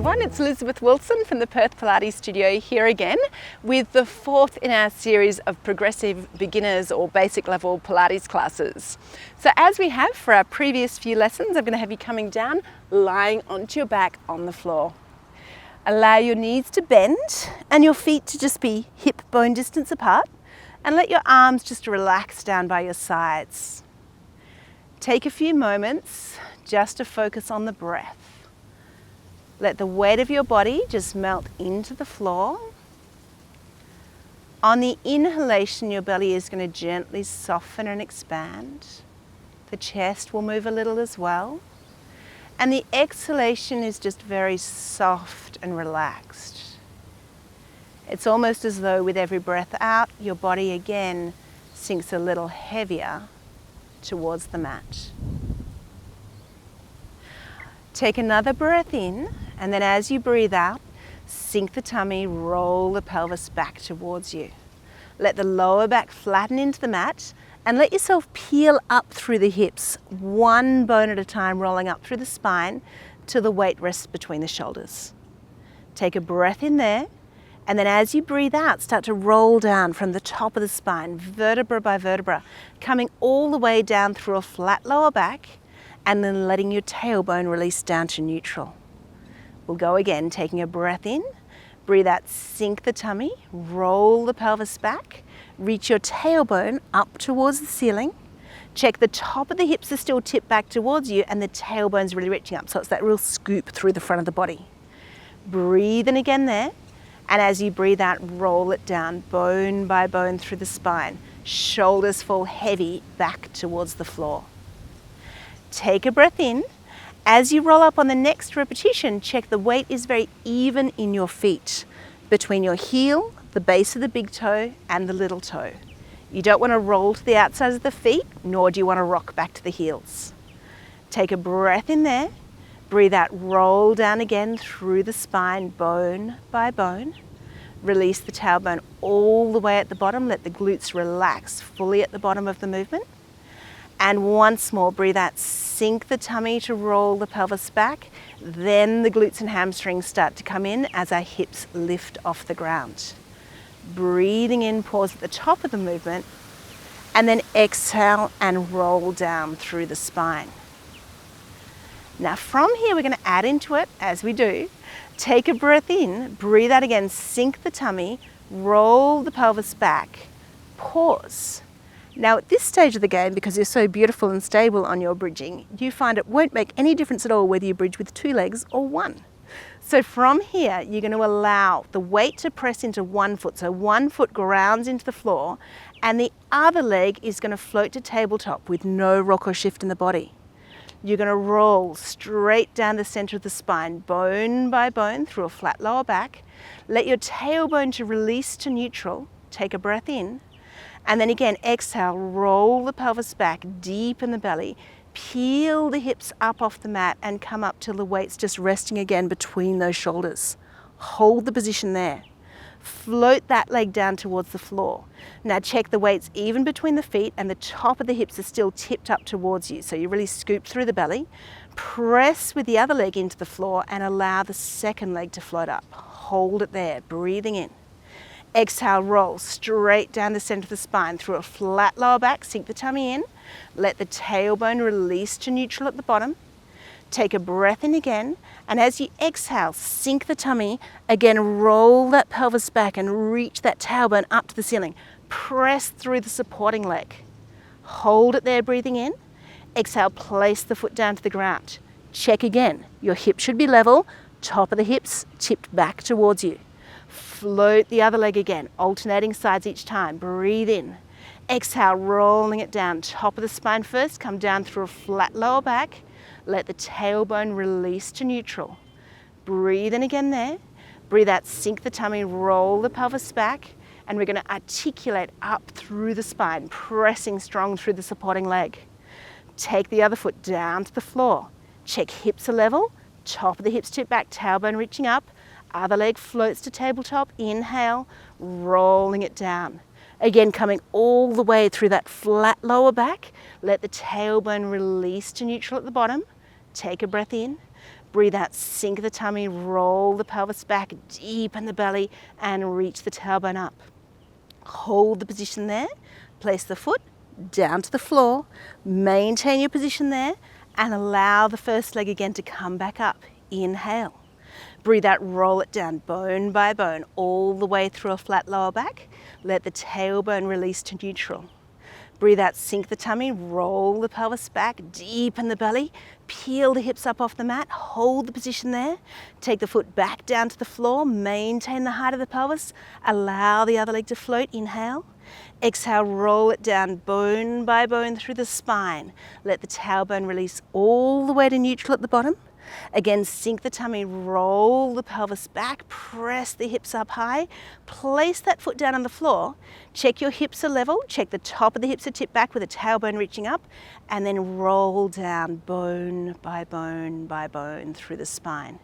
everyone, it's Elizabeth Wilson from the Perth Pilates studio here again with the fourth in our series of progressive beginners or basic level Pilates classes. So as we have for our previous few lessons, I'm going to have you coming down, lying onto your back on the floor. Allow your knees to bend and your feet to just be hip bone distance apart, and let your arms just relax down by your sides. Take a few moments just to focus on the breath. Let the weight of your body just melt into the floor. On the inhalation, your belly is going to gently soften and expand. The chest will move a little as well. And the exhalation is just very soft and relaxed. It's almost as though with every breath out, your body again sinks a little heavier towards the mat. Take another breath in, and then as you breathe out, sink the tummy, roll the pelvis back towards you. Let the lower back flatten into the mat and let yourself peel up through the hips, one bone at a time, rolling up through the spine till the weight rests between the shoulders. Take a breath in there, and then as you breathe out, start to roll down from the top of the spine, vertebra by vertebra, coming all the way down through a flat lower back, and then letting your tailbone release down to neutral. We'll go again, taking a breath in, breathe out, sink the tummy, roll the pelvis back, reach your tailbone up towards the ceiling. Check the top of the hips are still tipped back towards you and the tailbone's really reaching up, so it's that real scoop through the front of the body. Breathe in again there, and as you breathe out, roll it down, bone by bone through the spine. Shoulders fall heavy back towards the floor. Take a breath in. As you roll up on the next repetition, check the weight is very even in your feet, between your heel, the base of the big toe, and the little toe. You don't want to roll to the outside of the feet, nor do you want to rock back to the heels. Take a breath in there. Breathe out, roll down again through the spine, bone by bone. Release the tailbone all the way at the bottom. Let the glutes relax fully at the bottom of the movement. And once more, breathe out, sink the tummy to roll the pelvis back. Then the glutes and hamstrings start to come in as our hips lift off the ground. Breathing in, pause at the top of the movement, and then exhale and roll down through the spine. Now from here, we're going to add into it as we do. Take a breath in, breathe out again, sink the tummy, roll the pelvis back, pause. Now at this stage of the game, because you're so beautiful and stable on your bridging, you find it won't make any difference at all whether you bridge with 2 legs or 1. So from here, you're going to allow the weight to press into one foot. So one foot grounds into the floor and the other leg is going to float to tabletop with no rock or shift in the body. You're going to roll straight down the center of the spine, bone by bone through a flat lower back. Let your tailbone to release to neutral. Take a breath in. And then again, exhale, roll the pelvis back deep in the belly. Peel the hips up off the mat and come up till the weight's just resting again between those shoulders. Hold the position there. Float that leg down towards the floor. Now check the weight's even between the feet and the top of the hips are still tipped up towards you. So you really scoop through the belly. Press with the other leg into the floor and allow the second leg to float up. Hold it there, breathing in. Exhale, roll straight down the center of the spine through a flat lower back, sink the tummy in. Let the tailbone release to neutral at the bottom. Take a breath in again, and as you exhale, sink the tummy. Again, roll that pelvis back and reach that tailbone up to the ceiling. Press through the supporting leg. Hold it there, breathing in. Exhale, place the foot down to the ground. Check again. Your hip should be level, top of the hips tipped back towards you. Float the other leg again, alternating sides each time. Breathe in. Exhale, rolling it down. Top of the spine first, come down through a flat lower back. Let the tailbone release to neutral. Breathe in again there. Breathe out, sink the tummy, roll the pelvis back. And we're going to articulate up through the spine, pressing strong through the supporting leg. Take the other foot down to the floor. Check hips are level, top of the hips tip back, tailbone reaching up. Other leg floats to tabletop. Inhale, rolling it down. Again, coming all the way through that flat lower back. Let the tailbone release to neutral at the bottom. Take a breath in. Breathe out, sink the tummy, roll the pelvis back, deepen the belly, and reach the tailbone up. Hold the position there, place the foot down to the floor, maintain your position there, and allow the first leg again to come back up. Inhale. Breathe out, roll it down bone by bone, all the way through a flat lower back. Let the tailbone release to neutral. Breathe out, sink the tummy, roll the pelvis back, deepen the belly, peel the hips up off the mat, hold the position there. Take the foot back down to the floor, maintain the height of the pelvis, allow the other leg to float. Inhale. Exhale, roll it down bone by bone through the spine. Let the tailbone release all the way to neutral at the bottom. Again, sink the tummy, roll the pelvis back, press the hips up high, place that foot down on the floor, check your hips are level, check the top of the hips are tipped back with the tailbone reaching up, and then roll down bone by bone by bone through the spine.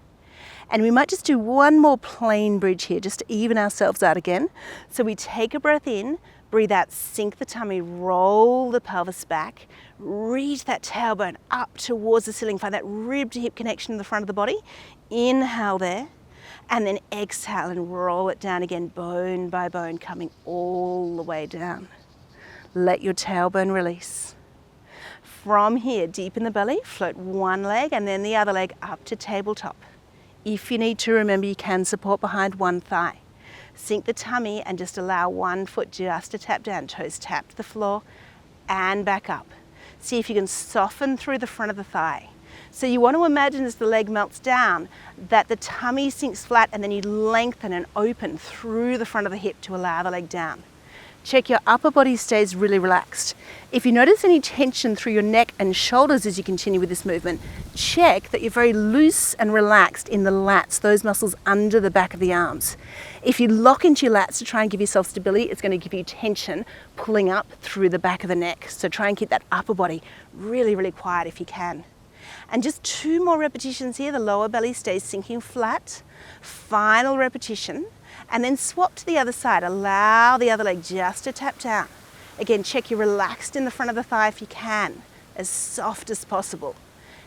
And we might just do one more plain bridge here, just to even ourselves out again. So we take a breath in, breathe out, sink the tummy, roll the pelvis back, reach that tailbone up towards the ceiling, find that rib to hip connection in the front of the body. Inhale there, and then exhale and roll it down again, bone by bone, coming all the way down. Let your tailbone release. From here, deepen the belly, float one leg and then the other leg up to tabletop. If you need to, remember you can support behind one thigh. Sink the tummy and just allow one foot just to tap down, toes tap to the floor and back up. See if you can soften through the front of the thigh. So you want to imagine as the leg melts down that the tummy sinks flat and then you lengthen and open through the front of the hip to allow the leg down. Check your upper body stays really relaxed. If you notice any tension through your neck and shoulders as you continue with this movement, check that you're very loose and relaxed in the lats, those muscles under the back of the arms. If you lock into your lats to try and give yourself stability, it's going to give you tension pulling up through the back of the neck. So try and keep that upper body really, really quiet if you can. And just 2 more repetitions here. The lower belly stays sinking flat. Final repetition. And then swap to the other side. Allow the other leg just to tap down. Again, check you're relaxed in the front of the thigh if you can, as soft as possible.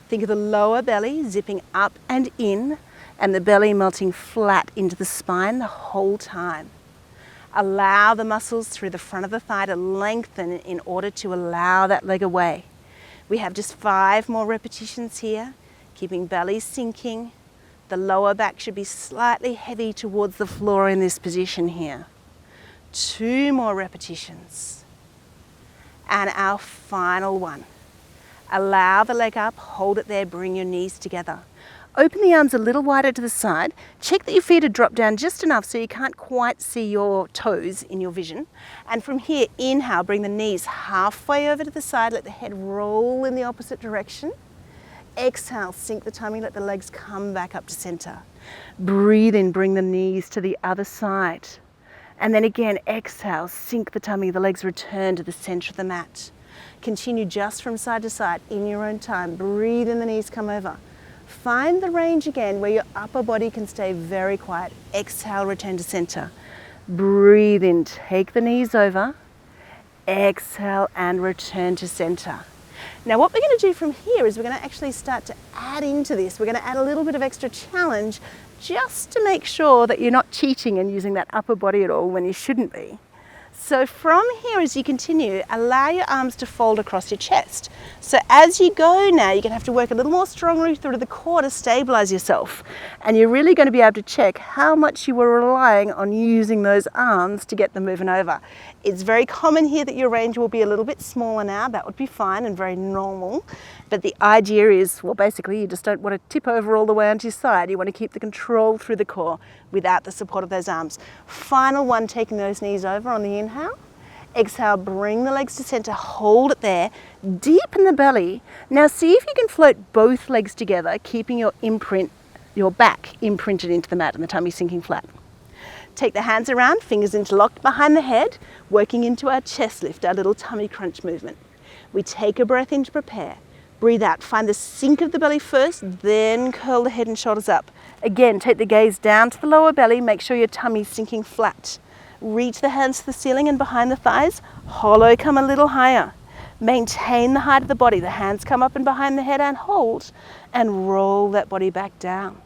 Think of the lower belly zipping up and in, and the belly melting flat into the spine the whole time. Allow the muscles through the front of the thigh to lengthen in order to allow that leg away. We have just 5 more repetitions here, keeping belly sinking. The lower back should be slightly heavy towards the floor in this position here. 2 more repetitions. And our final one. Allow the leg up, hold it there, bring your knees together. Open the arms a little wider to the side. Check that your feet are dropped down just enough so you can't quite see your toes in your vision. And from here, inhale, bring the knees halfway over to the side, let the head roll in the opposite direction. Exhale, sink the tummy, let the legs come back up to center. Breathe in, bring the knees to the other side. And then again, exhale, sink the tummy, the legs return to the center of the mat. Continue just from side to side in your own time. Breathe in, the knees come over. Find the range again where your upper body can stay very quiet. Exhale, return to center. Breathe in, take the knees over. Exhale and return to center. Now what we're going to do from here is we're going to actually start to add into this. We're going to add a little bit of extra challenge just to make sure that you're not cheating and using that upper body at all when you shouldn't be. So from here, as you continue, allow your arms to fold across your chest. So as you go now, you're going to have to work a little more strongly through the core to stabilize yourself. And you're really going to be able to check how much you were relying on using those arms to get them moving over. It's very common here that your range will be a little bit smaller now. That would be fine and very normal. But the idea is, well, basically you just don't want to tip over all the way onto your side. You want to keep the control through the core without the support of those arms. Final one, taking those knees over on the inhale. Exhale, bring the legs to center, hold it there, deepen the belly. Now see if you can float both legs together, keeping your back imprinted into the mat and the tummy sinking flat. Take the hands around, fingers interlocked behind the head, working into our chest lift, our little tummy crunch movement. We take a breath in to prepare. Breathe out, find the sink of the belly first, then curl the head and shoulders up. Again, take the gaze down to the lower belly, make sure your tummy's sinking flat. Reach the hands to the ceiling and behind the thighs, hollow come a little higher. Maintain the height of the body. The hands come up and behind the head and hold, and roll that body back down.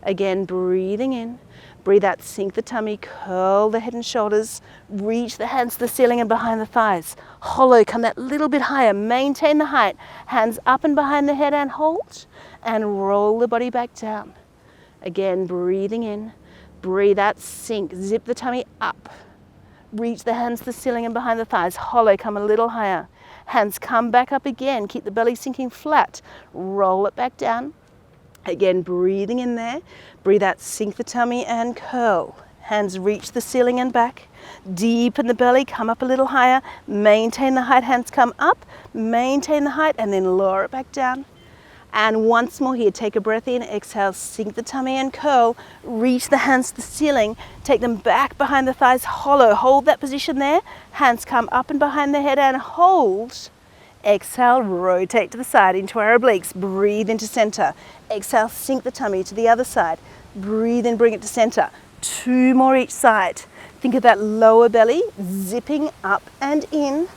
Again, breathing in. Breathe out, sink the tummy, curl the head and shoulders, reach the hands to the ceiling and behind the thighs. Hollow, come that little bit higher, maintain the height. Hands up and behind the head and hold, and roll the body back down. Again, breathing in. Breathe out, sink, zip the tummy up. Reach the hands to the ceiling and behind the thighs. Hollow, come a little higher. Hands come back up again. Keep the belly sinking flat. Roll it back down. Again, breathing in there. Breathe out, sink the tummy and curl. Hands reach the ceiling and back. Deepen the belly, come up a little higher. Maintain the height, hands come up. Maintain the height and then lower it back down. And once more here, take a breath in, exhale, sink the tummy and curl, reach the hands to the ceiling, take them back behind the thighs, hollow, hold that position there, hands come up and behind the head and hold. Exhale, rotate to the side into our obliques, breathe into center. Exhale, sink the tummy to the other side, breathe in, bring it to center. 2 more each side. Think of that lower belly zipping up and in.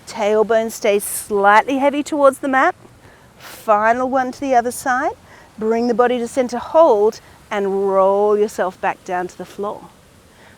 Tailbone stays slightly heavy towards the mat. Final one to the other side. Bring the body to center, hold, and roll yourself back down to the floor.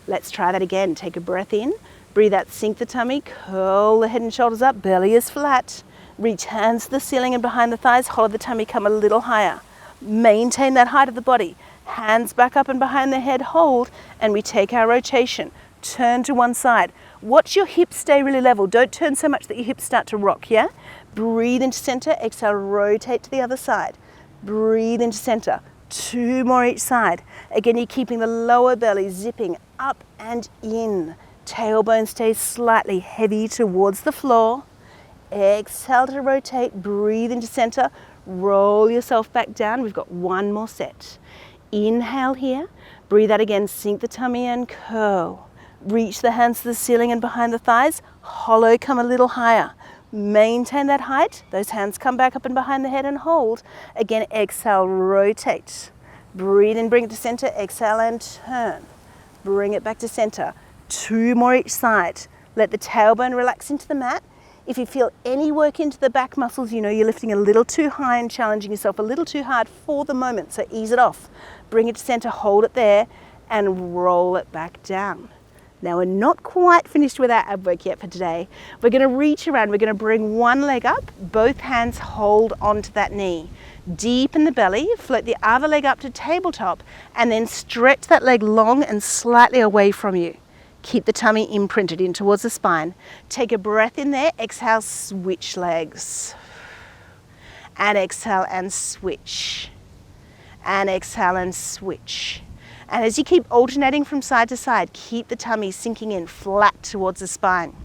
Let's try that again. Take a breath in. Breathe out, sink the tummy, curl the head and shoulders up, belly is flat. Reach hands to the ceiling and behind the thighs, hold the tummy, come a little higher. Maintain that height of the body. Hands back up and behind the head, hold, and we take our rotation. Turn to one side. Watch your hips stay really level. Don't turn so much that your hips start to rock, yeah? Breathe into center, exhale, rotate to the other side. Breathe into center. 2 more each side. Again, you're keeping the lower belly zipping up and in. Tailbone stays slightly heavy towards the floor. Exhale to rotate, breathe into center, roll yourself back down. We've got 1 more set. Inhale here, breathe out again, sink the tummy and curl. Reach the hands to the ceiling and behind the thighs, hollow, come a little higher. Maintain that height, those hands come back up and behind the head and hold. Again, exhale, rotate. Breathe in, bring it to center, exhale and turn. Bring it back to center. 2 more each side. Let the tailbone relax into the mat. If you feel any work into the back muscles, you know you're lifting a little too high and challenging yourself a little too hard for the moment, so ease it off. Bring it to center, hold it there, and roll it back down. Now we're not quite finished with our ab work yet for today. We're going to reach around, we're going to bring one leg up, both hands hold onto that knee. Deepen the belly, float the other leg up to tabletop, and then stretch that leg long and slightly away from you. Keep the tummy imprinted in towards the spine. Take a breath in there, exhale, switch legs. And exhale and switch. And exhale and switch. And as you keep alternating from side to side, keep the tummy sinking in flat towards the spine.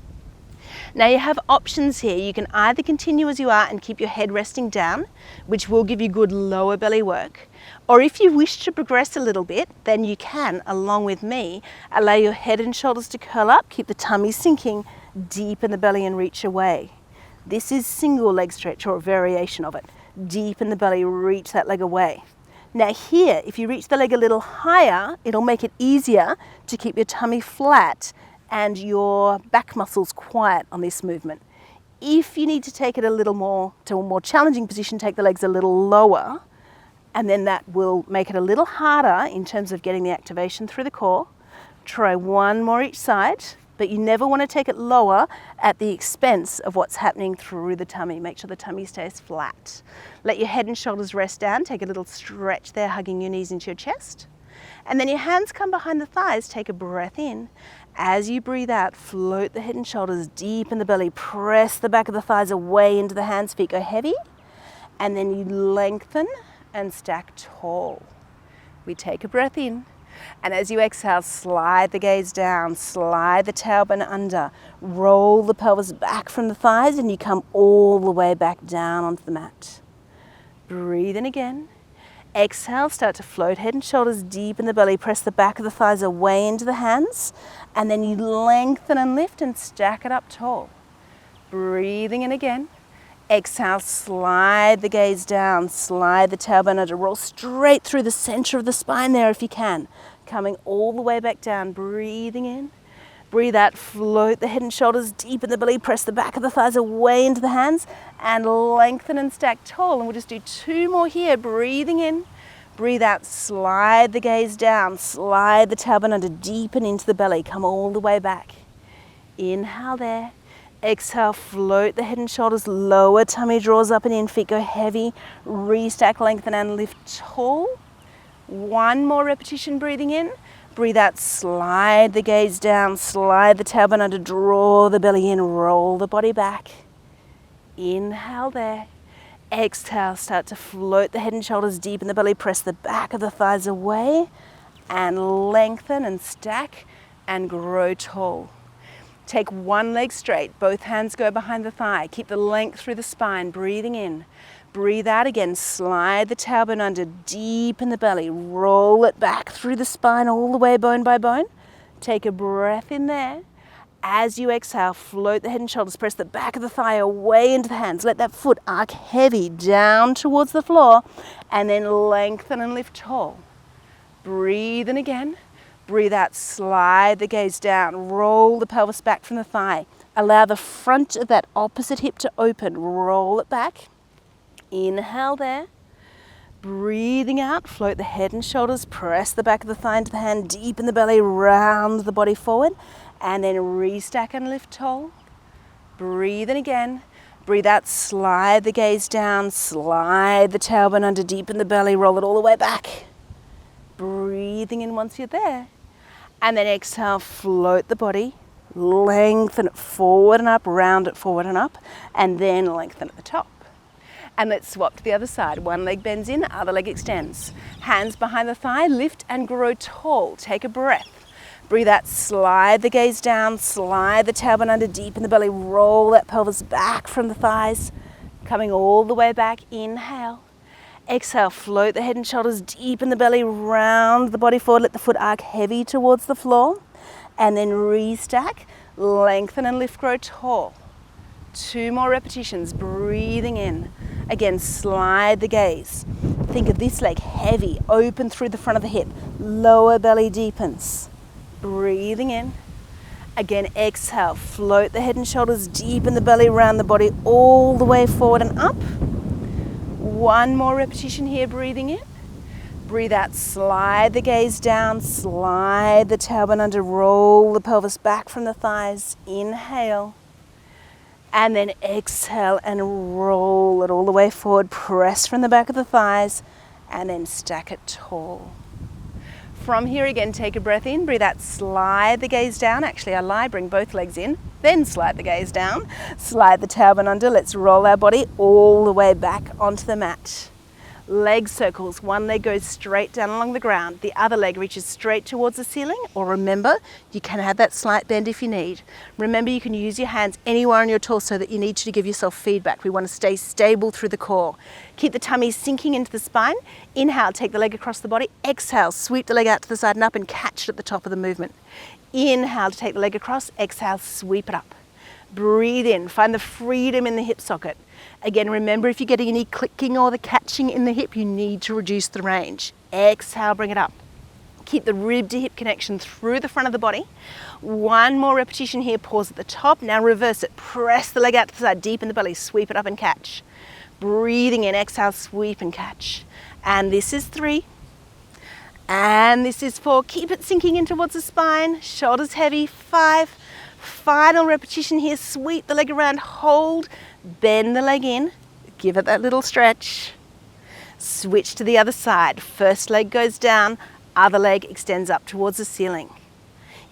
Now you have options here. You can either continue as you are and keep your head resting down, which will give you good lower belly work. Or if you wish to progress a little bit, then you can, along with me, allow your head and shoulders to curl up, keep the tummy sinking deep in the belly and reach away. This is single leg stretch or a variation of it. Deep in the belly, reach that leg away. Now here, if you reach the leg a little higher, it'll make it easier to keep your tummy flat and your back muscles quiet on this movement. If you need to take it a little more to a more challenging position, take the legs a little lower, and then that will make it a little harder in terms of getting the activation through the core. Try 1 more each side, but you never want to take it lower at the expense of what's happening through the tummy. Make sure the tummy stays flat. Let your head and shoulders rest down. Take a little stretch there, hugging your knees into your chest. And then your hands come behind the thighs. Take a breath in. As you breathe out, float the head and shoulders deep in the belly. Press the back of the thighs away into the hands, feet go heavy. And then you lengthen and stack tall. We take a breath in. And as you exhale, slide the gaze down, slide the tailbone under, roll the pelvis back from the thighs, and you come all the way back down onto the mat. Breathe in again. Exhale, start to float head and shoulders deep in the belly. Press the back of the thighs away into the hands, and then you lengthen and lift and stack it up tall. Breathing in again. Exhale, slide the gaze down, slide the tailbone under, roll straight through the center of the spine there if you can. Coming all the way back down, breathing in. Breathe out, float the head and shoulders deep in the belly, press the back of the thighs away into the hands, and lengthen and stack tall. And we'll just do 2 more here, breathing in. Breathe out, slide the gaze down, slide the tailbone under, deepen into the belly, come all the way back. Inhale there. Exhale, float the head and shoulders, lower tummy draws up and in, feet go heavy, restack, lengthen and lift tall. 1 more repetition, breathing in. Breathe out, slide the gaze down, slide the tailbone under, draw the belly in, roll the body back. Inhale there. Exhale, start to float the head and shoulders deep in the belly, press the back of the thighs away and lengthen and stack and grow tall. Take 1 leg straight, both hands go behind the thigh, keep the length through the spine, breathing in. Breathe out again, slide the tailbone under, deep in the belly, roll it back through the spine all the way bone by bone. Take a breath in there. As you exhale, float the head and shoulders, press the back of the thigh away into the hands. Let that foot arc heavy down towards the floor and then lengthen and lift tall. Breathe in again. Breathe out, slide the gaze down, roll the pelvis back from the thigh. Allow the front of that opposite hip to open, roll it back. Inhale there. Breathing out, float the head and shoulders, press the back of the thigh into the hand, deep in the belly, round the body forward, and then restack and lift tall. Breathe in again. Breathe out, slide the gaze down, slide the tailbone under, deep in the belly, roll it all the way back. Breathing in once you're there. And then exhale, float the body, lengthen it forward and up, round it forward and up, and then lengthen at the top. And let's swap to the other side. 1 leg bends in, other leg extends. Hands behind the thigh, lift and grow tall. Take a breath. Breathe out, slide the gaze down, slide the tailbone under, deep in the belly, roll that pelvis back from the thighs, coming all the way back. Inhale. Exhale, float the head and shoulders deep in the belly, round the body forward, let the foot arc heavy towards the floor, and then restack, lengthen and lift, grow tall. 2 more repetitions, breathing in. Again, slide the gaze. Think of this leg heavy, open through the front of the hip, lower belly deepens. Breathing in. Again, exhale, float the head and shoulders deep in the belly, round the body all the way forward and up. 1 more repetition here, breathing in. Breathe out, slide the gaze down, slide the tailbone under, roll the pelvis back from the thighs. Inhale. And then exhale and roll it all the way forward. Press from the back of the thighs and then stack it tall. From here again, take a breath in, breathe out, slide the gaze down. Actually, I lie, bring both legs in, then slide the gaze down. Slide the tailbone under. Let's roll our body all the way back onto the mat. Leg circles. 1 leg goes straight down along the ground. The other leg reaches straight towards the ceiling. Or remember, you can have that slight bend if you need. Remember, you can use your hands anywhere on your torso that you need to give yourself feedback. We want to stay stable through the core. Keep the tummy sinking into the spine. Inhale, take the leg across the body. Exhale, sweep the leg out to the side and up and catch it at the top of the movement. Inhale to take the leg across. Exhale, sweep it up. Breathe in, find the freedom in the hip socket. Again, remember, if you're getting any clicking or the catching in the hip, you need to reduce the range. Exhale, bring it up. Keep the rib to hip connection through the front of the body. 1 more repetition here, pause at the top. Now reverse it, press the leg out to the side, deep in the belly, sweep it up and catch. Breathing in, exhale, sweep and catch. And this is 3. And this is 4. Keep it sinking in towards the spine, shoulders heavy. 5. Final repetition here, sweep the leg around, hold, bend the leg in, give it that little stretch. Switch to the other side. First leg goes down, other leg extends up towards the ceiling.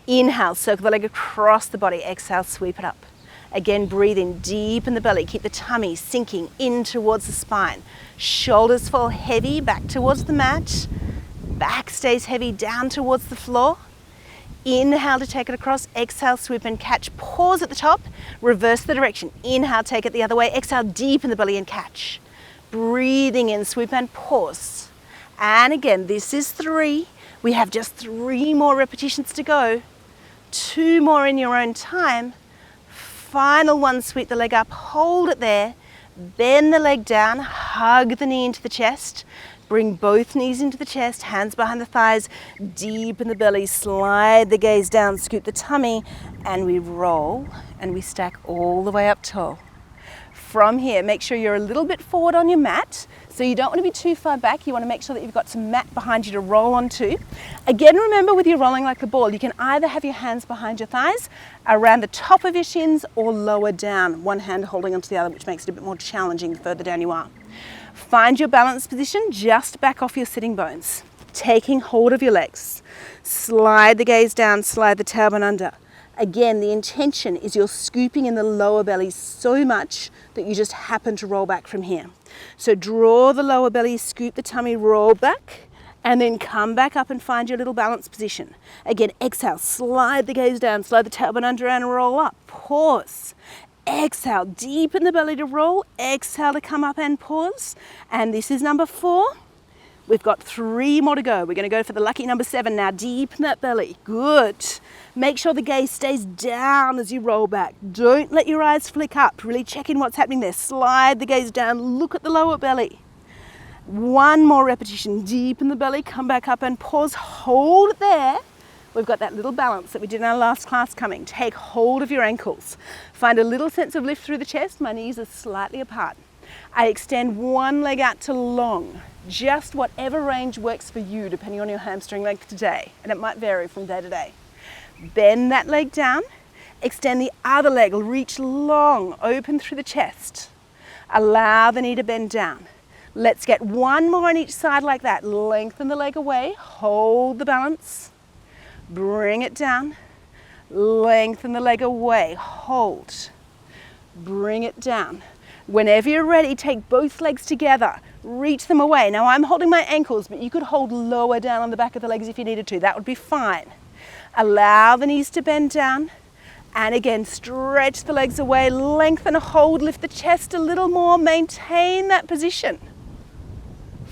Inhale, circle the leg across the body. Exhale, sweep it up. Again, breathe in deep in the belly. Keep the tummy sinking in towards the spine. Shoulders fall heavy back towards the mat. Back stays heavy down towards the floor. Inhale to take it across, exhale, sweep and catch. Pause at the top, reverse the direction. Inhale, take it the other way, exhale, deep in the belly and catch. Breathing in, sweep and pause. And again, this is 3. We have just 3 more repetitions to go. 2 more in your own time. Final one, sweep the leg up, hold it there. Bend the leg down, hug the knee into the chest. Bring both knees into the chest, hands behind the thighs, deep in the belly, slide the gaze down, scoot the tummy, and we roll and we stack all the way up tall. From here, make sure you're a little bit forward on your mat. So you don't want to be too far back. You want to make sure that you've got some mat behind you to roll onto. Again, remember with your rolling like the ball, you can either have your hands behind your thighs, around the top of your shins, or lower down, one hand holding onto the other, which makes it a bit more challenging the further down you are. Find your balance position, just back off your sitting bones, taking hold of your legs. Slide the gaze down, slide the tailbone under. Again, the intention is you're scooping in the lower belly so much that you just happen to roll back from here. So draw the lower belly, scoop the tummy, roll back, and then come back up and find your little balance position. Again, exhale, slide the gaze down, slide the tailbone under and roll up. Pause. Exhale, deep in the belly to roll. Exhale to come up and pause. And this is number 4. We've got 3 more to go. We're going to go for the lucky number 7 now, deep in that belly. Good. Make sure the gaze stays down as you roll back. Don't let your eyes flick up. Really check in what's happening there. Slide the gaze down, look at the lower belly. 1 more repetition, deep in the belly, come back up and pause. Hold it there. We've got that little balance that we did in our last class coming. Take hold of your ankles. Find a little sense of lift through the chest. My knees are slightly apart. I extend one leg out to long. Just whatever range works for you, depending on your hamstring length today. And it might vary from day to day. Bend that leg down. Extend the other leg. Reach long. Open through the chest. Allow the knee to bend down. Let's get 1 more on each side like that. Lengthen the leg away. Hold the balance. Bring it down, lengthen the leg away, hold, bring it down. Whenever you're ready, take both legs together, reach them away. Now I'm holding my ankles, but you could hold lower down on the back of the legs if you needed to. That would be fine. Allow the knees to bend down, and again, stretch the legs away, lengthen, hold, lift the chest a little more, maintain that position.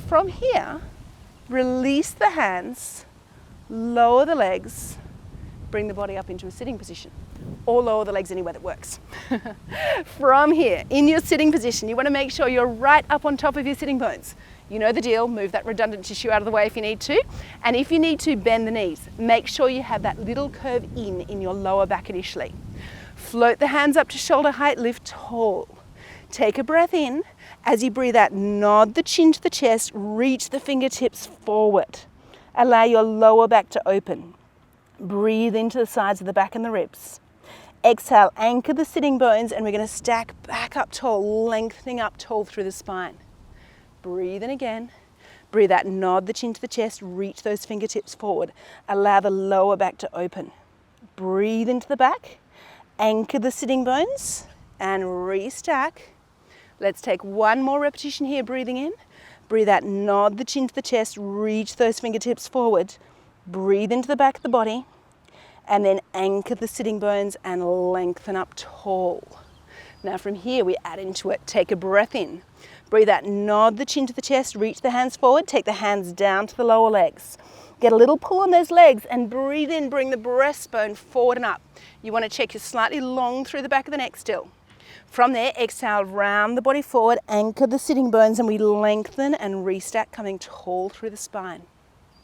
From here, release the hands, lower the legs, bring the body up into a sitting position, or lower the legs anywhere that works. From here, in your sitting position, you want to make sure you're right up on top of your sitting bones. You know the deal, move that redundant tissue out of the way if you need to, and if you need to, bend the knees. Make sure you have that little curve in your lower back initially. Float the hands up to shoulder height, lift tall. Take a breath in. As you breathe out, nod the chin to the chest, reach the fingertips forward. Allow your lower back to open. Breathe into the sides of the back and the ribs. Exhale, anchor the sitting bones, and we're going to stack back up tall, lengthening up tall through the spine. Breathe in again. Breathe out, nod the chin to the chest, reach those fingertips forward. Allow the lower back to open. Breathe into the back, anchor the sitting bones, and restack. Let's take 1 more repetition here, breathing in. Breathe out, nod the chin to the chest, reach those fingertips forward. Breathe into the back of the body, and then anchor the sitting bones and lengthen up tall. Now from here, we add into it. Take a breath in. Breathe out, nod the chin to the chest, reach the hands forward, take the hands down to the lower legs. Get a little pull on those legs and breathe in, bring the breastbone forward and up. You want to check you're slightly long through the back of the neck still. From there, exhale, round the body forward, anchor the sitting bones, and we lengthen and restack, coming tall through the spine,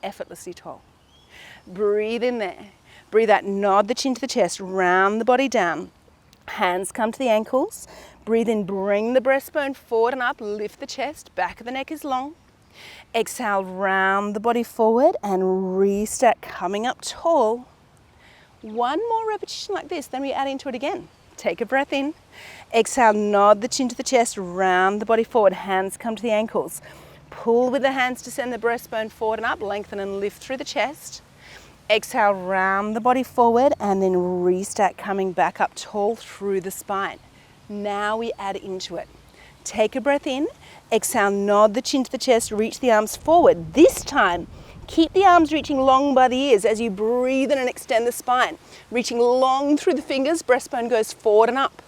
effortlessly tall. Breathe in there. Breathe out, nod the chin to the chest, round the body down. Hands come to the ankles. Breathe in, bring the breastbone forward and up, lift the chest, back of the neck is long. Exhale, round the body forward and restack, coming up tall. 1 more repetition like this, then we add into it again. Take a breath in. Exhale, nod the chin to the chest, round the body forward, hands come to the ankles. Pull with the hands to send the breastbone forward and up, lengthen and lift through the chest. Exhale, round the body forward, and then restack, coming back up tall through the spine. Now we add into it. Take a breath in. Exhale, nod the chin to the chest, reach the arms forward. This time, keep the arms reaching long by the ears as you breathe in and extend the spine. Reaching long through the fingers, breastbone goes forward and up.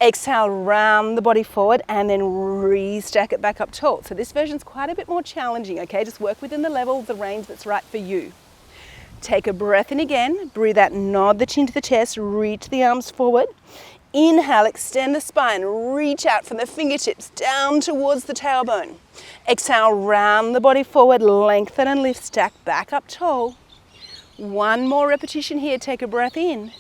Exhale, round the body forward, and then restack it back up tall. So this version's quite a bit more challenging, okay? Just work within the level, the range that's right for you. Take a breath in again. Breathe out, nod the chin to the chest, reach the arms forward. Inhale, extend the spine, reach out from the fingertips down towards the tailbone. Exhale, round the body forward, lengthen and lift, stack back up tall. One more repetition here, take a breath in.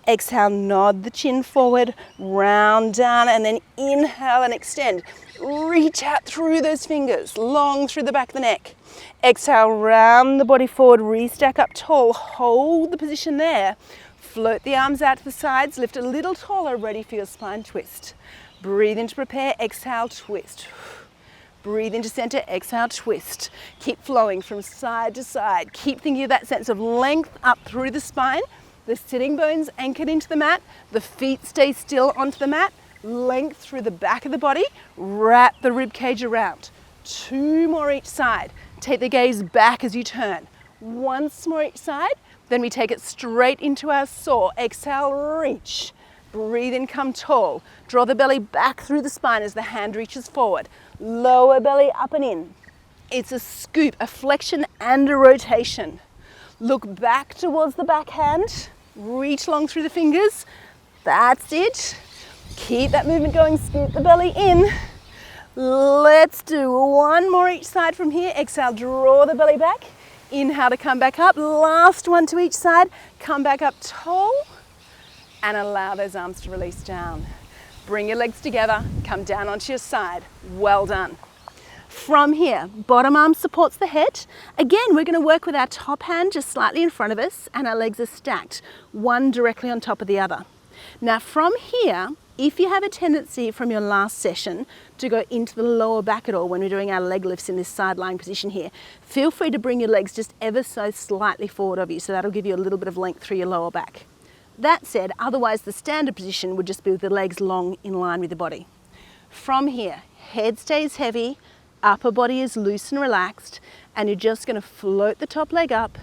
Exhale, nod the chin forward, round down, and then inhale and extend. Reach out through those fingers, long through the back of the neck. Exhale, round the body forward, re-stack up tall, hold the position there. Float the arms out to the sides, lift a little taller, ready for your spine twist. Breathe in to prepare, exhale, twist. Breathe into center, exhale, twist. Keep flowing from side to side. Keep thinking of that sense of length up through the spine. The sitting bones anchored into the mat. The feet stay still onto the mat. Length through the back of the body. Wrap the rib cage around. 2 more each side. Take the gaze back as you turn. Once more each side. Then we take it straight into our saw. Exhale, reach. Breathe in, come tall. Draw the belly back through the spine as the hand reaches forward. Lower belly up and in. It's a scoop, a flexion and a rotation. Look back towards the backhand. Reach long through the fingers. That's it. Keep that movement going. Scoop the belly in. Let's do 1 more each side from here. Exhale, draw the belly back. Inhale to come back up. Last one to each side. Come back up tall. And allow those arms to release down. Bring your legs together, come down onto your side. Well done. From here, bottom arm supports the head. Again, we're going to work with our top hand just slightly in front of us, and our legs are stacked, one directly on top of the other. Now from here, if you have a tendency from your last session to go into the lower back at all when we're doing our leg lifts in this side lying position here, feel free to bring your legs just ever so slightly forward of you, so that'll give you a little bit of length through your lower back. That said, otherwise the standard position would just be with the legs long in line with the body. From here, head stays heavy, upper body is loose and relaxed, and you're just going to float the top leg up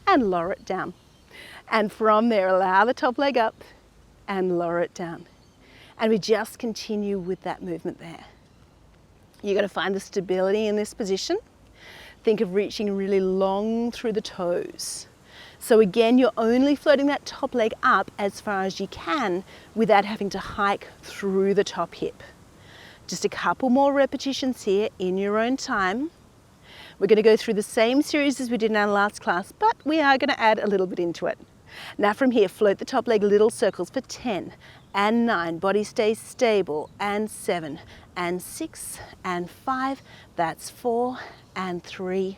and lower it down. And from there, allow the top leg up and lower it down. And we just continue with that movement there. You're going to find the stability in this position. Think of reaching really long through the toes. So again, you're only floating that top leg up as far as you can without having to hike through the top hip. Just a couple more repetitions here in your own time. We're going to go through the same series as we did in our last class, but we are going to add a little bit into it. Now from here, float the top leg little circles for 10 and 9. Body stays stable, and 7 and 6 and 5. That's 4 and 3,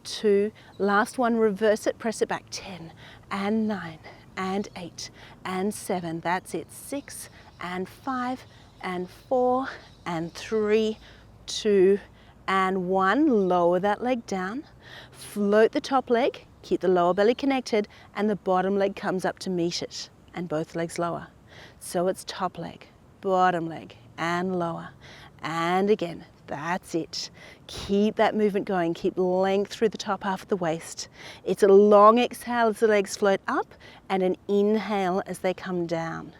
2, last one, reverse it, press it back, 10 and 9 and 8 and 7, that's it, 6 and 5 and 4 and 3, 2 and 1, lower that leg down, float the top leg, keep the lower belly connected, and the bottom leg comes up to meet it, and both legs lower. So it's top leg, bottom leg, and lower, and again. That's it. Keep that movement going. Keep length through the top half of the waist. It's a long exhale as the legs float up and an inhale as they come down.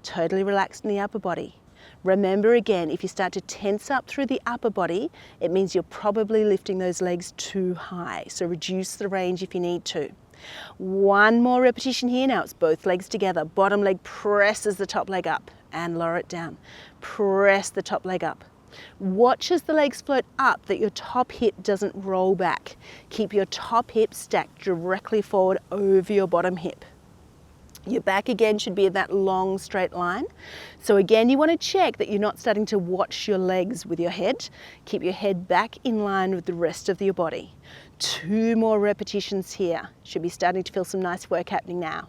Totally relaxed in the upper body. Remember again, if you start to tense up through the upper body, it means you're probably lifting those legs too high. So reduce the range if you need to. 1 more repetition here. Now it's both legs together. Bottom leg presses the top leg up and lower it down. Press the top leg up. Watch as the legs float up that your top hip doesn't roll back. Keep your top hip stacked directly forward over your bottom hip. Your back again should be in that long straight line. So again, you want to check that you're not starting to watch your legs with your head. Keep your head back in line with the rest of your body. 2 more repetitions here. Should be starting to feel some nice work happening now.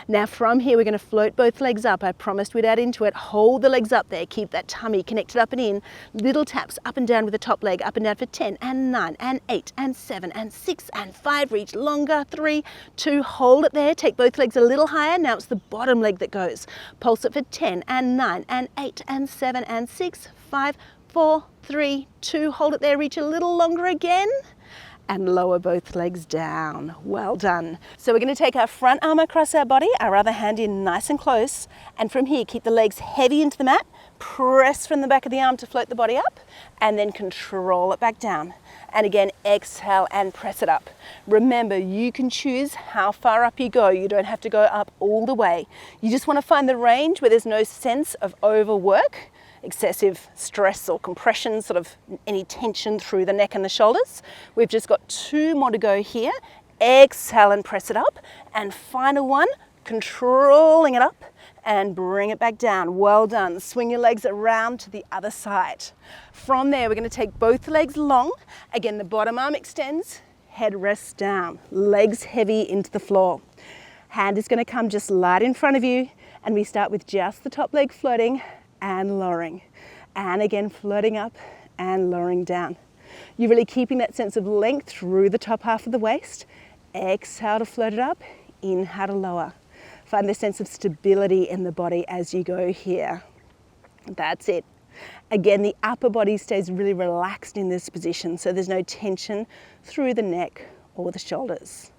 Now from here, we're going to float both legs up. I promised we'd add into it. Hold the legs up there. Keep that tummy connected up and in. Little taps up and down with the top leg. Up and down for 10 and 9 and 8 and 7 and 6 and 5. Reach longer. 3, 2. Hold it there. Take both legs a little higher. Now it's the bottom leg that goes. Pulse it for 10 and 9 and 8 and 7 and 6, 5, 4, 3, 2. Hold it there. Reach a little longer again. And lower both legs down. Well done. So we're going to take our front arm across our body, our other hand in nice and close, and from here keep the legs heavy into the mat, Press from the back of the arm to float the body up, and then control it back down. And again, exhale and press it up. Remember, you can choose how far up you go. You don't have to go up all the way. You just want to find the range where there's no sense of overwork, excessive stress or compression, sort of any tension through the neck and the shoulders. We've just got 2 more to go here. Exhale and press it up. And final one, controlling it up and bring it back down. Well done. Swing your legs around to the other side. From there, we're going to take both legs long. Again, the bottom arm extends, head rests down, legs heavy into the floor. Hand is going to come just light in front of you, and we start with just the top leg floating and lowering. And again, floating up and lowering down. You're really keeping that sense of length through the top half of the waist. Exhale to float it up, inhale to lower. Find the sense of stability in the body as you go here. That's it. Again, the upper body stays really relaxed in this position, so there's no tension through the neck or the shoulders.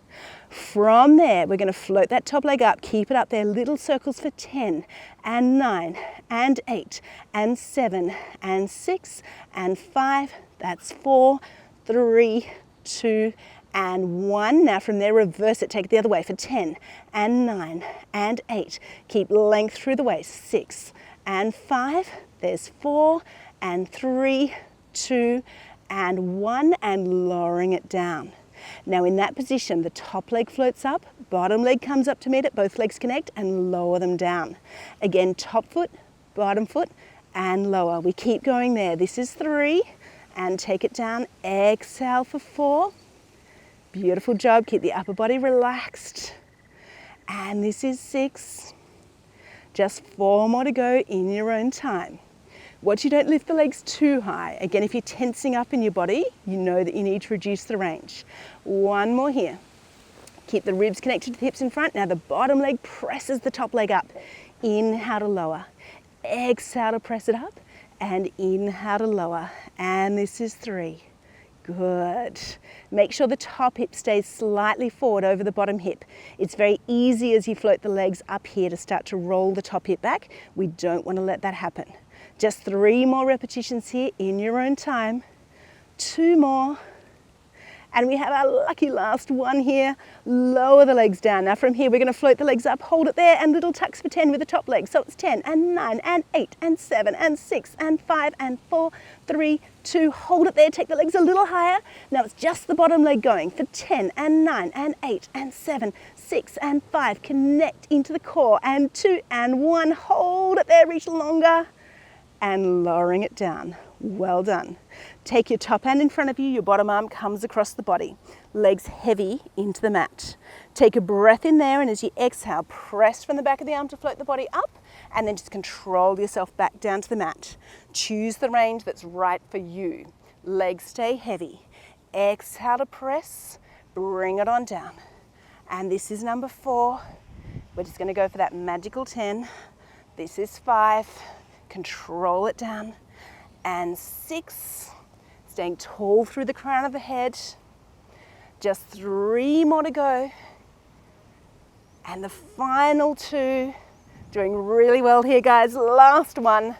From there, we're going to float that top leg up, keep it up there, little circles for 10 and 9 and 8 and 7 and 6 and 5. That's 4, 3, 2, and 1. Now from there, reverse it, take it the other way for 10 and 9 and 8. Keep length through the waist, 6 and 5. There's 4 and 3, 2 and 1, and lowering it down. Now in that position, the top leg floats up, bottom leg comes up to meet it, both legs connect and lower them down. Again, top foot, bottom foot and lower. We keep going there. This is 3 and take it down. Exhale for 4. Beautiful job. Keep the upper body relaxed. And this is 6. Just 4 more to go in your own time. Watch you don't lift the legs too high. Again, if you're tensing up in your body, you know that you need to reduce the range. 1 more here. Keep the ribs connected to the hips in front. Now the bottom leg presses the top leg up. Inhale to lower. Exhale to press it up. And inhale to lower. And this is 3. Good. Make sure the top hip stays slightly forward over the bottom hip. It's very easy as you float the legs up here to start to roll the top hip back. We don't want to let that happen. Just 3 more repetitions here in your own time. 2 more. And we have our lucky last one here. Lower the legs down. Now from here, we're going to float the legs up, hold it there, and little tucks for 10 with the top leg. So it's 10 and 9 and 8 and 7 and 6 and 5 and 4, 3, 2. Hold it there, take the legs a little higher. Now it's just the bottom leg going for 10 and 9 and 8 and 7, 6 and 5. Connect into the core, and 2 and 1. Hold it there, reach longer, and lowering it down. Well done. Take your top hand in front of you, your bottom arm comes across the body. Legs heavy into the mat. Take a breath in there, and as you exhale, press from the back of the arm to float the body up, and then just control yourself back down to the mat. Choose the range that's right for you. Legs stay heavy. Exhale to press, bring it on down. And this is number 4. We're just going to go for that magical 10. This is 5. Control it down. And 6, staying tall through the crown of the head. Just 3 more to go. And the final 2, doing really well here, guys. Last one,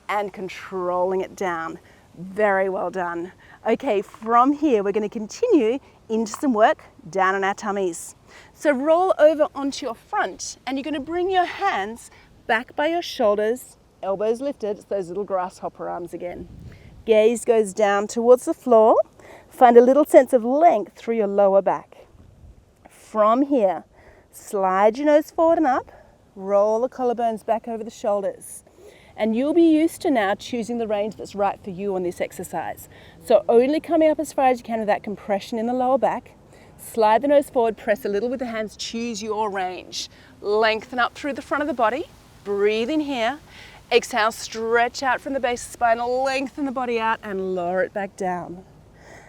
and controlling it down. Very well done. Okay, from here, we're going to continue into some work down on our tummies. So roll over onto your front, and you're going to bring your hands back by your shoulders, elbows lifted. It's those little grasshopper arms again. Gaze goes down towards the floor. Find a little sense of length through your lower back. From here, slide your nose forward and up. Roll the collarbones back over the shoulders. And you'll be used to now choosing the range that's right for you on this exercise. So only coming up as far as you can with that compression in the lower back. Slide the nose forward, press a little with the hands, choose your range. Lengthen up through the front of the body. Breathe in here. Exhale, stretch out from the base of the spine, lengthen the body out and lower it back down.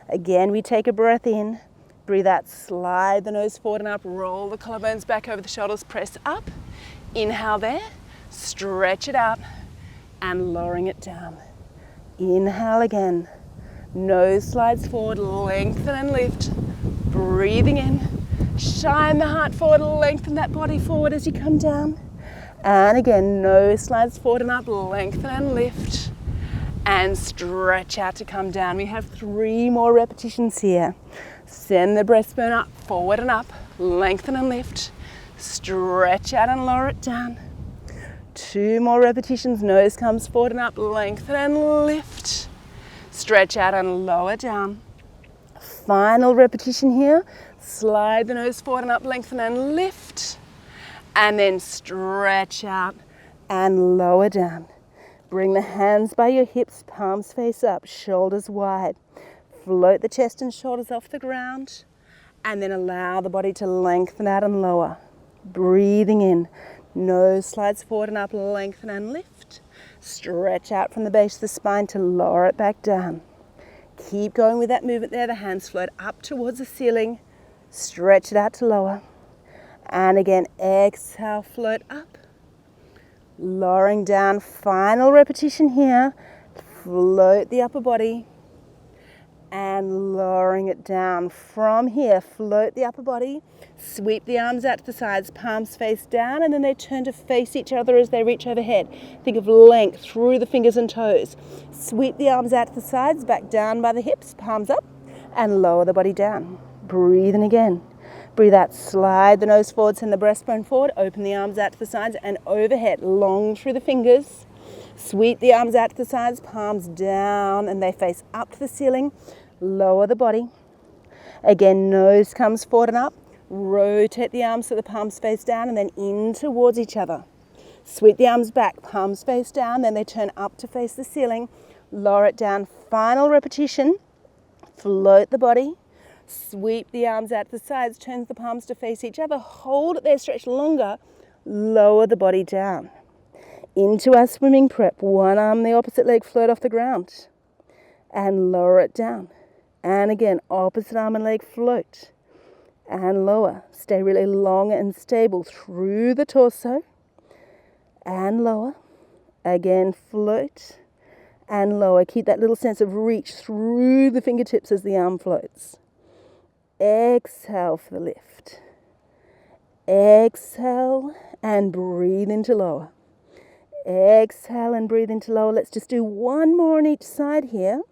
Again, we take a breath in, breathe out, slide the nose forward and up, roll the collarbones back over the shoulders, press up. Inhale there, stretch it out and lowering it down. Inhale again, nose slides forward, lengthen and lift. Breathing in, shine the heart forward, lengthen that body forward as you come down. And again, nose slides forward and up, lengthen and lift. And stretch out to come down. We have 3 more repetitions here. Send the breastbone up, forward and up, lengthen and lift. Stretch out and lower it down. 2 more repetitions, nose comes forward and up, lengthen and lift. Stretch out and lower down. Final repetition here. Slide the nose forward and up, lengthen and lift. And then stretch out and lower down. Bring the hands by your hips, palms face up, shoulders wide. Float the chest and shoulders off the ground. And then allow the body to lengthen out and lower. Breathing in. Nose slides forward and up, lengthen and lift. Stretch out from the base of the spine to lower it back down. Keep going with that movement there. The hands float up towards the ceiling. Stretch it out to lower. And again, exhale, float up. Lowering down, final repetition here. Float the upper body. And lowering it down. From here, float the upper body. Sweep the arms out to the sides, palms face down, and then they turn to face each other as they reach overhead. Think of length through the fingers and toes. Sweep the arms out to the sides, back down by the hips, palms up, and lower the body down. Breathe in again. Breathe out, slide the nose forward, send the breastbone forward, open the arms out to the sides and overhead, long through the fingers. Sweep the arms out to the sides, palms down, and they face up to the ceiling. Lower the body. Again, nose comes forward and up. Rotate the arms so the palms face down and then in towards each other. Sweep the arms back, palms face down, then they turn up to face the ceiling. Lower it down, final repetition. Float the body. Sweep the arms out to the sides, turn the palms to face each other. Hold it there, stretch longer. Lower the body down. Into our swimming prep. One arm, the opposite leg, float off the ground. And lower it down. And again, opposite arm and leg float. And lower. Stay really long and stable through the torso. And lower. Again, float. And lower. Keep that little sense of reach through the fingertips as the arm floats. Exhale for the lift. Exhale and breathe into lower. Exhale and breathe into lower. Let's just do 1 more on each side here.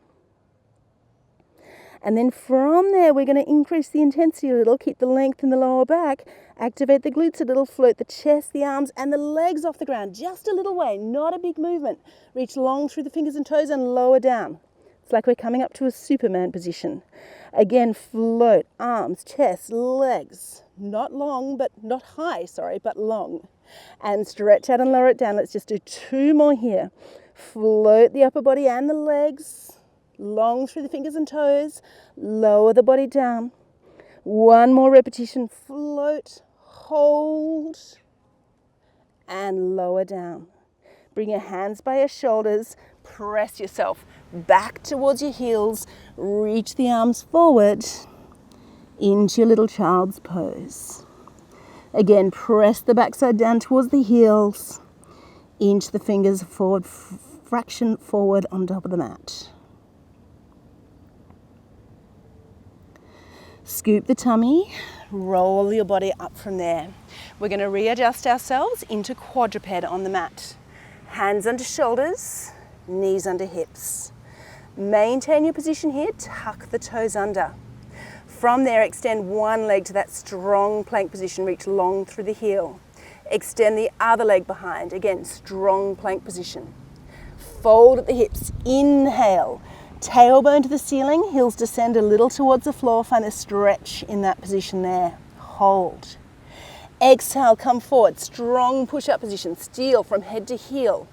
And then from there, we're going to increase the intensity a little, keep the length in the lower back, activate the glutes a little, float the chest, the arms, and the legs off the ground. Just a little way, not a big movement. Reach long through the fingers and toes and lower down. It's like we're coming up to a Superman position. Again, float, arms, chest, legs. Not long, but not high, sorry, but long. And stretch out and lower it down. Let's just do 2 more here. Float the upper body and the legs. Long through the fingers and toes. Lower the body down. 1 more repetition. Float, hold, and lower down. Bring your hands by your shoulders. Press yourself back towards your heels. Reach the arms forward into your little child's pose. Again, press the backside down towards the heels. Inch the fingers forward, fraction forward on top of the mat. Scoop the tummy, roll your body up from there. We're going to readjust ourselves into quadruped on the mat. Hands under shoulders, knees under hips. Maintain your position here, tuck the toes under. From there, extend one leg to that strong plank position, reach long through the heel. Extend the other leg behind, again, strong plank position. Fold at the hips, inhale. Tailbone to the ceiling, heels descend a little towards the floor, find a stretch in that position there. Hold. Exhale, come forward, strong push-up position, steel from head to heel.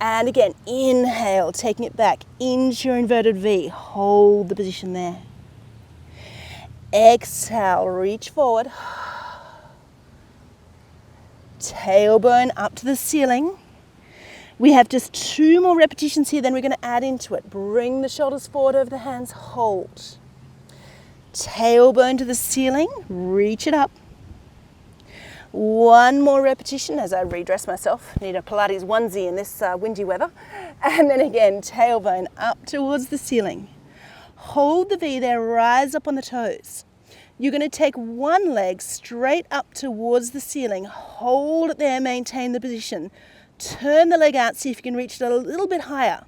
And again, inhale, taking it back into your inverted V. Hold the position there. Exhale, reach forward. Tailbone up to the ceiling. We have just 2 more repetitions here, then we're going to add into it. Bring the shoulders forward over the hands, hold. Tailbone to the ceiling, reach it up. 1 more repetition as I redress myself. Need a Pilates onesie in this windy weather. And then again, tailbone up towards the ceiling. Hold the V there, rise up on the toes. You're going to take one leg straight up towards the ceiling. Hold it there, maintain the position. Turn the leg out, see if you can reach it a little bit higher.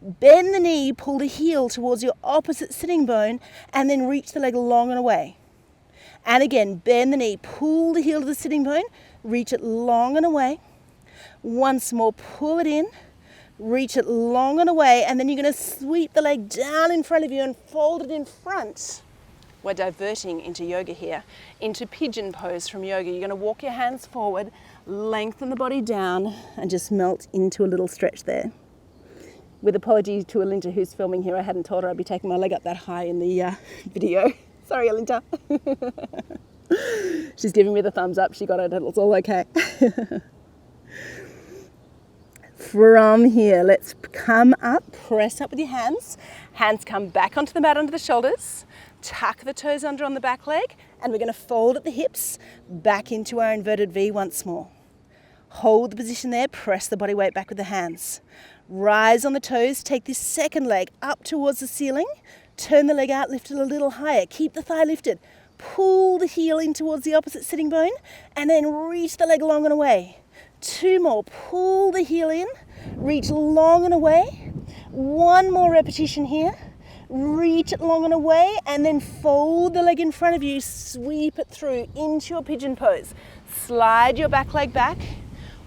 Bend the knee, pull the heel towards your opposite sitting bone, and then reach the leg long and away. And again, bend the knee, pull the heel to the sitting bone, reach it long and away. Once more, pull it in, reach it long and away, and then you're going to sweep the leg down in front of you and fold it in front. We're diverting into yoga here, into pigeon pose from yoga. You're going to walk your hands forward, lengthen the body down, and just melt into a little stretch there. With apologies to Alinta who's filming here, I hadn't told her I'd be taking my leg up that high in the video. Sorry, Alinta. She's giving me the thumbs up. She got it. It's all okay. From here, let's come up, press up with your hands. Hands come back onto the mat under the shoulders. Tuck the toes under on the back leg, and we're going to fold at the hips back into our inverted V once more. Hold the position there, press the body weight back with the hands. Rise on the toes, take this second leg up towards the ceiling. Turn the leg out, lift it a little higher. Keep the thigh lifted. Pull the heel in towards the opposite sitting bone, and then reach the leg long and away. Two more. Pull the heel in, reach long and away. One more repetition here. Reach it long and away, and then fold the leg in front of you. Sweep it through into your pigeon pose. Slide your back leg back.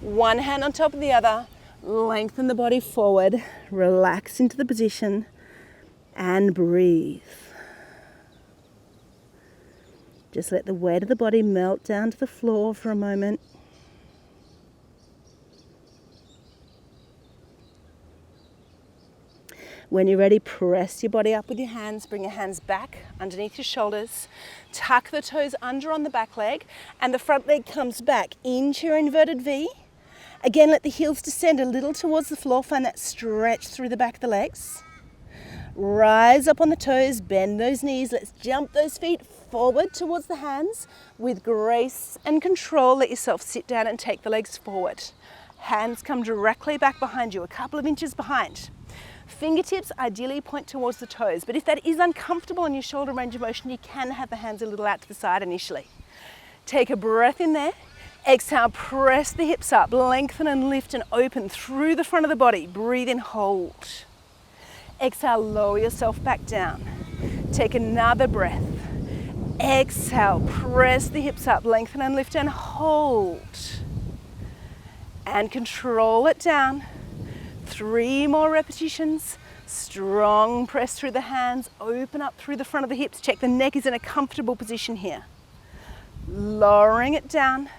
One hand on top of the other. Lengthen the body forward. Relax into the position and breathe. Just let the weight of the body melt down to the floor for a moment. When you're ready, press your body up with your hands. Bring your hands back underneath your shoulders. Tuck the toes under on the back leg, and the front leg comes back into your inverted V. Again, let the heels descend a little towards the floor. Find that stretch through the back of the legs. Rise up on the toes, bend those knees. Let's jump those feet forward towards the hands. With grace and control, let yourself sit down and take the legs forward. Hands come directly back behind you, a couple of inches behind. Fingertips ideally point towards the toes, but if that is uncomfortable in your shoulder range of motion, you can have the hands a little out to the side initially. Take a breath in there. Exhale, press the hips up, lengthen and lift and open through the front of the body. Breathe in, hold. Exhale, lower yourself back down. Take another breath. Exhale, press the hips up, lengthen and lift and hold. And control it down. 3 more repetitions. Strong press through the hands, open up through the front of the hips. Check the neck is in a comfortable position here. Lowering it down.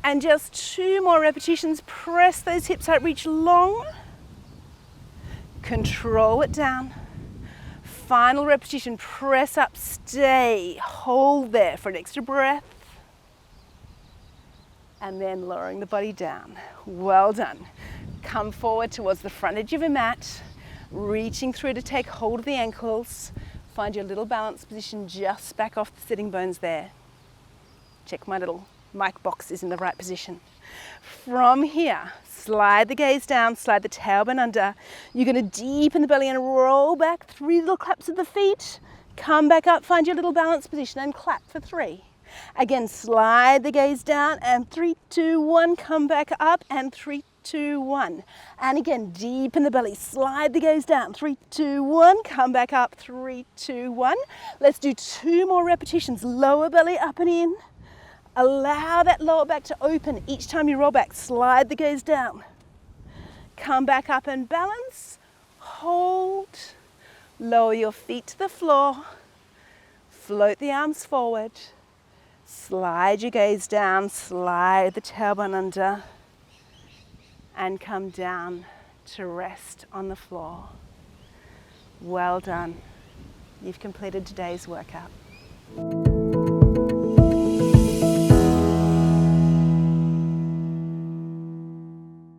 And just 2 more repetitions. Press those hips out, reach long. Control it down. Final repetition, press up, stay, hold there for an extra breath. And then lowering the body down. Well done. Come forward towards the front edge of your mat, reaching through to take hold of the ankles. Find your little balance position just back off the sitting bones there. Check my little mic box is in the right position. From here, slide the gaze down, slide the tailbone under. You're going to deepen the belly and roll back, 3 little claps of the feet. Come back up, find your little balance position and clap for 3. Again, slide the gaze down and 3, 2, 1, come back up and 3, 2, 1. And again, deepen the belly, slide the gaze down, 3, 2, 1, come back up, 3, 2, 1. Let's do 2 more repetitions, lower belly up and in. Allow that lower back to open. Each time you roll back, slide the gaze down. Come back up and balance, hold, lower your feet to the floor, float the arms forward, slide your gaze down, slide the tailbone under, and come down to rest on the floor. Well done. You've completed today's workout.